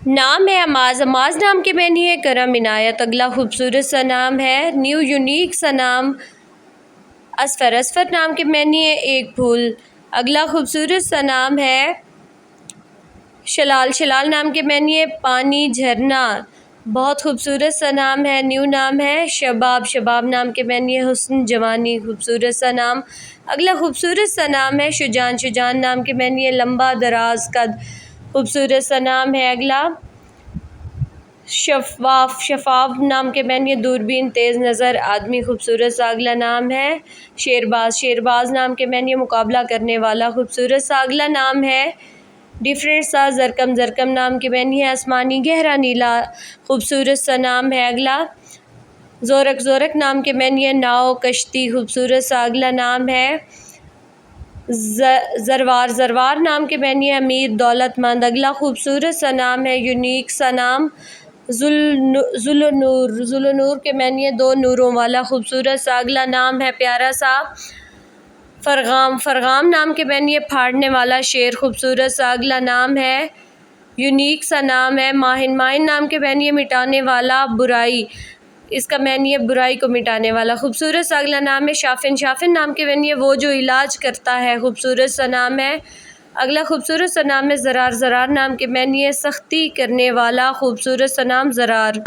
नाम है अमाज़। अमाज़ नाम के मैनी है करम इनायत। अगला खूबसूरत सा नाम है न्यू यूनिक सा नाम असफ़र। असफ़र नाम के मैनी है एक फूल। अगला खूबसूरत सा नाम है शलाल। शलाल नाम के मैनी है पानी झरना। बहुत खूबसूरत सा नाम है, न्यू नाम है शबाब। शबाब नाम के मैनी है हुस्न जवानी, खूबसूरत सा नाम। अगला खूबसूरत सा नाम है शुजान। शुजान नाम के मैनी है लंबा दराज कद, खूबसूरत सा नाम है। अगला शफ़ाफ़। शफ़ाफ़ नाम के मैनी है दूरबीन तेज़ नज़र आदमी, खूबसूरत सा। अगला नाम है शेरबाज। शेरबाज नाम के मैनी है मुकाबला करने वाला, खूबसूरत सा। अगला नाम है डिफरेंट सा। ज़रकम। ज़रकम नाम के मैनी है आसमानी गहरा नीला, खूबसूरत सा नाम है। अगला ज़ोरक। ज़ोरक नाम के मैनी है नाव कश्ती, खूबसूरत सा। अगला नाम है ज़रवार। ज़रवार नाम के मैनी है अमीर दौलतमंद। अगला खूबसूरत सा नाम है यूनिक सा नाम ज़ुल्लुनूर। ज़ुल्लुनूर के मैनी है दो नूरों वाला, खूबसूरत सा। अगला नाम है प्यारा सा फ़रगाम। फ़रगाम नाम के मैनी है फाड़ने वाला शेर, खूबसूरत सा। अगला नाम है यूनिक सा नाम है माहिन। माहिन नाम के मैनी है मिटाने वाला बुराई, इसका मैनी है बुराई को मिटाने वाला, खूबसूरत सा। अगला नाम है शाफिन। शाफिन नाम के मैनी है वो जो इलाज करता है, खूबसूरत सा नाम है। अगला खूबसूरत सा नाम है ज़रार। ज़रार नाम के मैनी है सख्ती करने वाला, खूबसूरत सा नाम ज़रार।